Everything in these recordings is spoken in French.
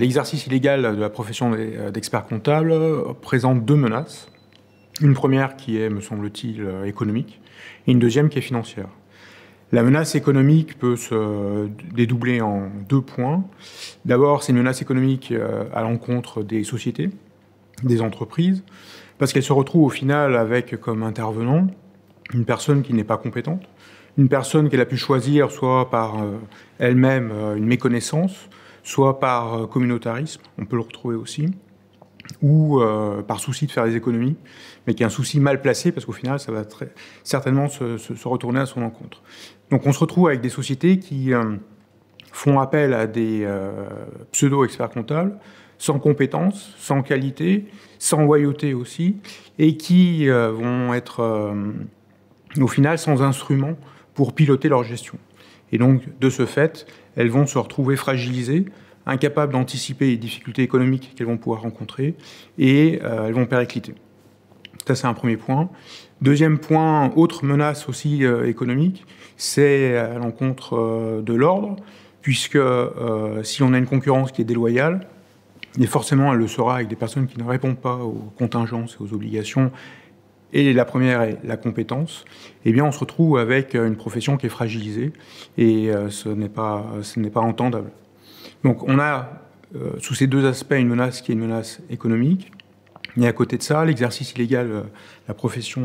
L'exercice illégal de la profession d'expert comptable présente deux menaces. Une première qui est, me semble-t-il, économique, et une deuxième qui est financière. La menace économique peut se dédoubler en 2 points. D'abord, c'est une menace économique à l'encontre des sociétés, des entreprises, parce qu'elle se retrouve au final avec comme intervenant une personne qui n'est pas compétente, une personne qu'elle a pu choisir soit par elle-même une méconnaissance, soit par communautarisme, on peut le retrouver aussi, ou par souci de faire des économies, mais qui est un souci mal placé, parce qu'au final, ça va certainement se retourner à son encontre. Donc on se retrouve avec des sociétés qui font appel à des pseudo-experts comptables, sans compétences, sans qualité, sans loyauté aussi, et qui vont être, au final, sans instrument pour piloter leur gestion. Et donc, de ce fait, elles vont se retrouver fragilisées, incapables d'anticiper les difficultés économiques qu'elles vont pouvoir rencontrer, et elles vont péricliter. Ça, c'est un premier point. Deuxième point, autre menace aussi économique, c'est à l'encontre de l'ordre, puisque si on a une concurrence qui est déloyale, et forcément elle le sera avec des personnes qui ne répondent pas aux contingences et aux obligations, et la première est la compétence, eh bien on se retrouve avec une profession qui est fragilisée, et ce n'est pas entendable. Donc on a sous ces deux aspects une menace qui est une menace économique, et à côté de ça, l'exercice illégal, la profession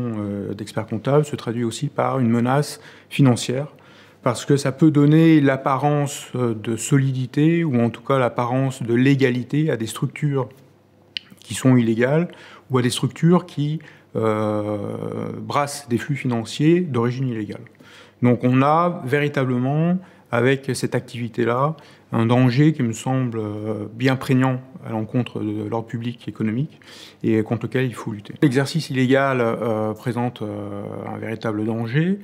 d'expert comptable se traduit aussi par une menace financière, parce que ça peut donner l'apparence de solidité, ou en tout cas l'apparence de légalité à des structures qui sont illégales, ou à des structures qui brassent des flux financiers d'origine illégale. Donc on a véritablement, avec cette activité-là, un danger qui me semble bien prégnant à l'encontre de l'ordre public économique et contre lequel il faut lutter. L'exercice illégal présente un véritable danger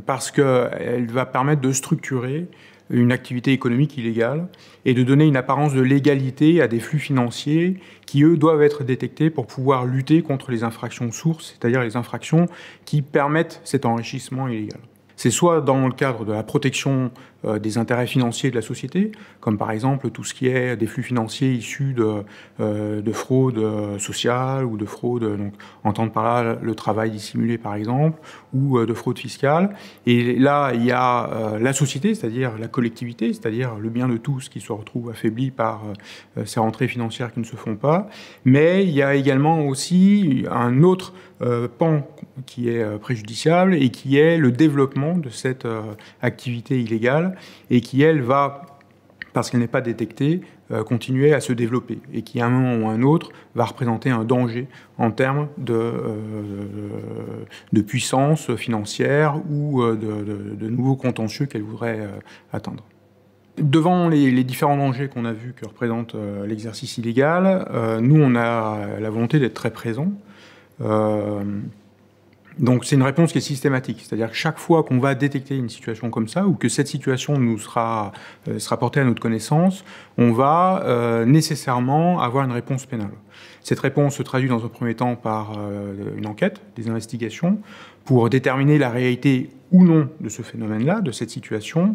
parce qu'elle va permettre de structurer une activité économique illégale et de donner une apparence de légalité à des flux financiers qui, eux, doivent être détectés pour pouvoir lutter contre les infractions sources, c'est-à-dire les infractions qui permettent cet enrichissement illégal. C'est soit dans le cadre de la protection des intérêts financiers de la société, comme par exemple tout ce qui est des flux financiers issus de fraude sociale ou de fraude, donc entendre par là le travail dissimulé par exemple, ou de fraude fiscale. Et là, il y a la société, c'est-à-dire la collectivité, c'est-à-dire le bien de tous qui se retrouve affaibli par ces rentrées financières qui ne se font pas. Mais il y a également aussi un autre pan qui est préjudiciable et qui est le développement de cette activité illégale et qui, elle, va, parce qu'elle n'est pas détectée, continuer à se développer et qui, à un moment ou à un autre, va représenter un danger en termes de puissance financière ou de nouveaux contentieux qu'elle voudrait atteindre. Devant les différents dangers qu'on a vus que représente l'exercice illégal, nous, on a la volonté d'être très présents. Donc c'est une réponse qui est systématique, c'est-à-dire que chaque fois qu'on va détecter une situation comme ça, ou que cette situation nous sera portée à notre connaissance, on va nécessairement avoir une réponse pénale. Cette réponse se traduit dans un premier temps par une enquête, des investigations, pour déterminer la réalité ou non de ce phénomène-là, de cette situation.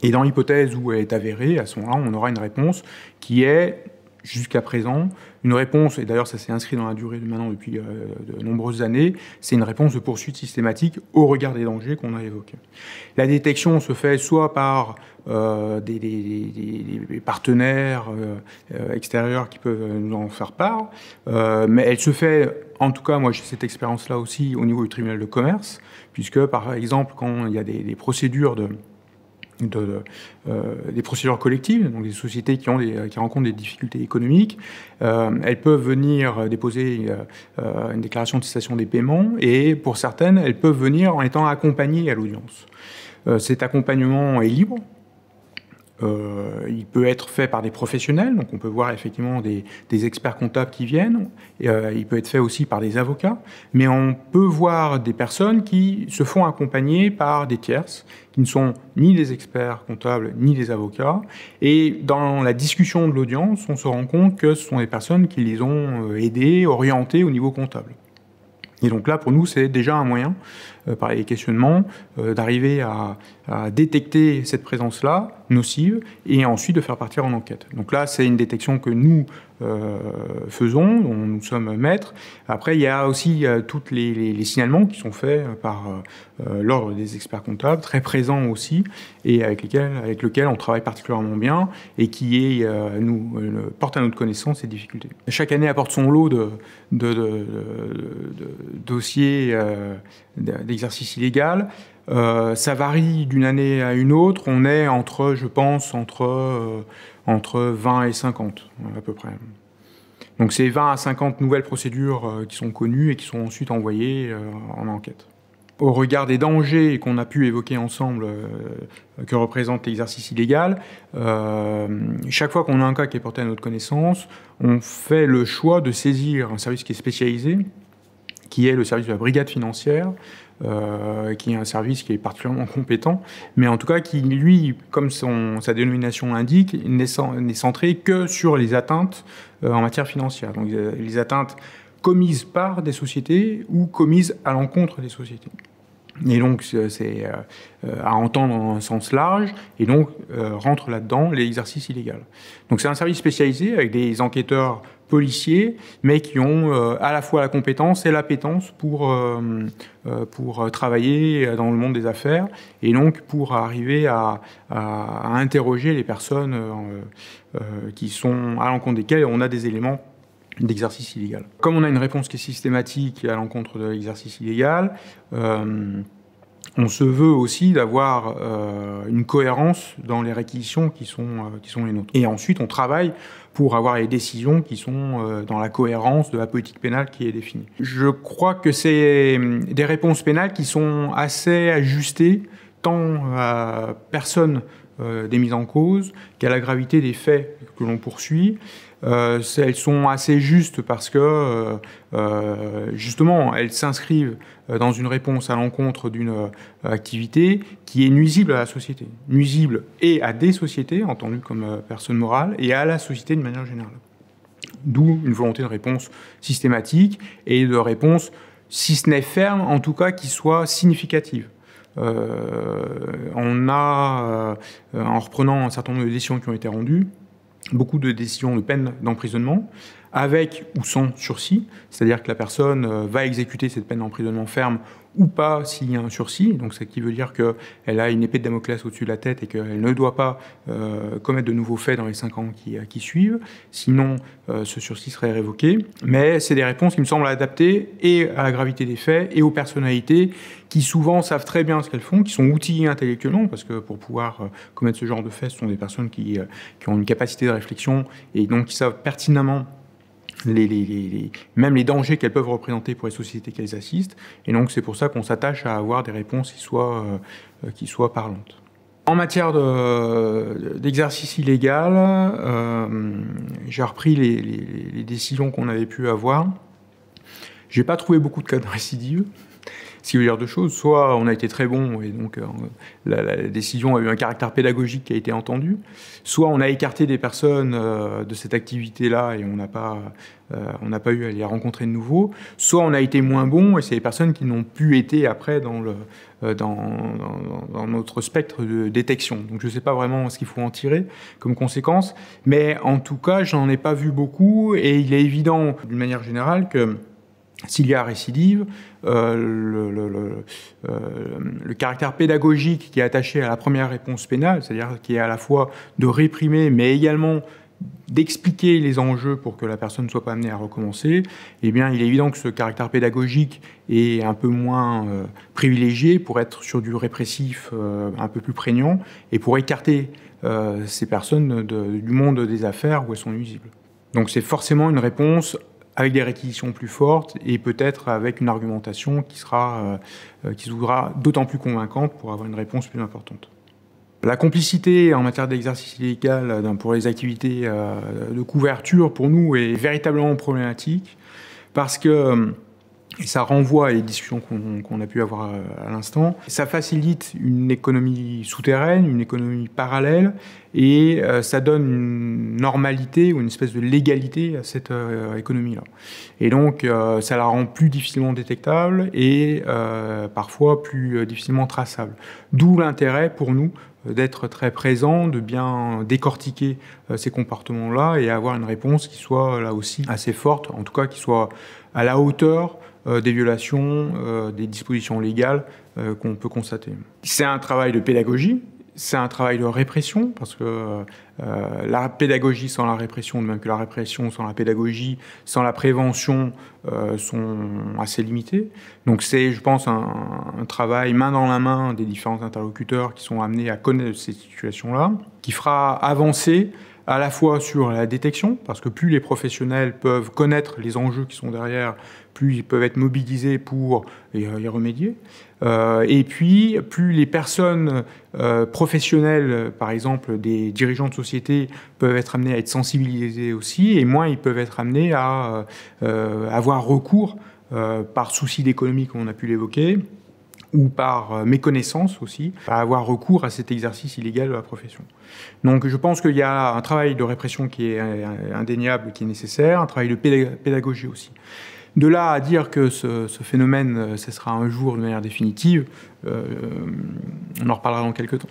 Et dans l'hypothèse où elle est avérée, à ce moment-là, on aura une réponse qui est, jusqu'à présent, une réponse, et d'ailleurs ça s'est inscrit dans la durée maintenant depuis de nombreuses années, c'est une réponse de poursuite systématique au regard des dangers qu'on a évoqués. La détection se fait soit par des partenaires extérieurs qui peuvent nous en faire part, mais elle se fait, en tout cas moi j'ai cette expérience-là aussi au niveau du tribunal de commerce, puisque par exemple quand il y a des procédures des procédures collectives, donc des sociétés qui rencontrent des difficultés économiques, elles peuvent venir déposer une déclaration de cessation des paiements et pour certaines, elles peuvent venir en étant accompagnées à l'audience. Cet accompagnement est libre. Il peut être fait par des professionnels, donc on peut voir effectivement des experts comptables qui viennent, il peut être fait aussi par des avocats, mais on peut voir des personnes qui se font accompagner par des tierces, qui ne sont ni des experts comptables ni des avocats, et dans la discussion de l'audience, on se rend compte que ce sont des personnes qui les ont aidés, orientés au niveau comptable. Et donc là, pour nous, c'est déjà un moyen, par les questionnements, d'arriver à détecter cette présence-là, nocive, et ensuite de faire partir en enquête. Donc là, c'est une détection que nous faisons, dont nous sommes maîtres. Après, il y a aussi tous les signalements qui sont faits par l'ordre des experts comptables, très présents aussi, et avec lequel on travaille particulièrement bien, et qui porte à notre connaissance ces difficultés. Chaque année apporte son lot de dossiers d'exercice illégal. Ça varie d'une année à une autre. On est entre 20 et 50 à peu près. Donc c'est 20 à 50 nouvelles procédures qui sont connues et qui sont ensuite envoyées en enquête. Au regard des dangers qu'on a pu évoquer ensemble que représente l'exercice illégal, chaque fois qu'on a un cas qui est porté à notre connaissance, on fait le choix de saisir un service qui est spécialisé, qui est le service de la brigade financière, qui est un service qui est particulièrement compétent, mais en tout cas qui, lui, comme sa dénomination l'indique, n'est centré que sur les atteintes en matière financière. Donc les atteintes commises par des sociétés ou commises à l'encontre des sociétés. Et donc c'est à entendre dans un sens large, et donc rentre là-dedans l'exercice illégal. Donc c'est un service spécialisé avec des enquêteurs policiers, mais qui ont à la fois la compétence et l'appétence pour travailler dans le monde des affaires, et donc pour arriver à interroger les personnes qui sont à l'encontre desquelles on a des éléments d'exercice illégal. Comme on a une réponse qui est systématique à l'encontre de l'exercice illégal, on se veut aussi d'avoir une cohérence dans les réquisitions qui sont les nôtres. Et ensuite, on travaille pour avoir les décisions qui sont dans la cohérence de la politique pénale qui est définie. Je crois que c'est des réponses pénales qui sont assez ajustées tant à personne des mises en cause qu'à la gravité des faits que l'on poursuit. Elles sont assez justes parce que, justement, elles s'inscrivent dans une réponse à l'encontre d'une activité qui est nuisible à la société. Nuisible et à des sociétés, entendues comme personnes morales, et à la société de manière générale. D'où une volonté de réponse systématique et de réponse, si ce n'est ferme, en tout cas qui soit significative. On a, en reprenant un certain nombre de décisions qui ont été rendues, beaucoup de décisions de peine d'emprisonnement, avec ou sans sursis, c'est-à-dire que la personne va exécuter cette peine d'emprisonnement ferme ou pas s'il y a un sursis, donc ce qui veut dire qu'elle a une épée de Damoclès au-dessus de la tête et qu'elle ne doit pas commettre de nouveaux faits dans les 5 ans qui suivent, sinon ce sursis serait révoqué. Mais c'est des réponses qui me semblent adaptées et à la gravité des faits et aux personnalités qui souvent savent très bien ce qu'elles font, qui sont outillées intellectuellement, parce que pour pouvoir commettre ce genre de faits, ce sont des personnes qui ont une capacité de réflexion et donc qui savent pertinemment même les dangers qu'elles peuvent représenter pour les sociétés qu'elles assistent. Et donc c'est pour ça qu'on s'attache à avoir des réponses qui soient parlantes. En matière d'exercice illégal, j'ai repris les décisions qu'on avait pu avoir. J'ai pas trouvé beaucoup de cas de récidive. Ce qui veut dire deux choses. Soit on a été très bon et donc la décision a eu un caractère pédagogique qui a été entendu. Soit on a écarté des personnes de cette activité-là et on n'a pas eu à les rencontrer de nouveau. Soit on a été moins bon et c'est des personnes qui n'ont plus été après dans notre spectre de détection. Donc je ne sais pas vraiment ce qu'il faut en tirer comme conséquence. Mais en tout cas, j'en ai pas vu beaucoup et il est évident d'une manière générale que s'il y a récidive, le caractère pédagogique qui est attaché à la première réponse pénale, c'est-à-dire qui est à la fois de réprimer, mais également d'expliquer les enjeux pour que la personne ne soit pas amenée à recommencer, eh bien, il est évident que ce caractère pédagogique est un peu moins privilégié pour être sur du répressif un peu plus prégnant et pour écarter ces personnes du monde des affaires où elles sont nuisibles. Donc c'est forcément une réponse avec des réquisitions plus fortes et peut-être avec une argumentation qui se voudra d'autant plus convaincante pour avoir une réponse plus importante. La complicité en matière d'exercice illégal pour les activités de couverture, pour nous, est véritablement problématique parce que Et ça renvoie à les discussions qu'on a pu avoir à l'instant. Ça facilite une économie souterraine, une économie parallèle, et ça donne une normalité ou une espèce de légalité à cette économie-là. Et donc, ça la rend plus difficilement détectable et parfois plus difficilement traçable. D'où l'intérêt pour nous d'être très présent, de bien décortiquer ces comportements-là et avoir une réponse qui soit là aussi assez forte, en tout cas qui soit à la hauteur des violations, des dispositions légales qu'on peut constater. C'est un travail de pédagogie, c'est un travail de répression, parce que la pédagogie sans la répression, de même que la répression sans la pédagogie, sans la prévention, sont assez limitées. Donc c'est, je pense, un travail main dans la main des différents interlocuteurs qui sont amenés à connaître ces situations-là, qui fera avancer à la fois sur la détection, parce que plus les professionnels peuvent connaître les enjeux qui sont derrière, plus ils peuvent être mobilisés pour y remédier. Et puis, plus les personnes professionnelles, par exemple des dirigeants de société, peuvent être amenés à être sensibilisés aussi, et moins ils peuvent être amenés à avoir recours, par souci d'économie, comme on a pu l'évoquer, ou par méconnaissance aussi, à avoir recours à cet exercice illégal de la profession. Donc je pense qu'il y a un travail de répression qui est indéniable, qui est nécessaire, un travail de pédagogie aussi. De là à dire que ce phénomène cessera un jour de manière définitive, on en reparlera dans quelques temps.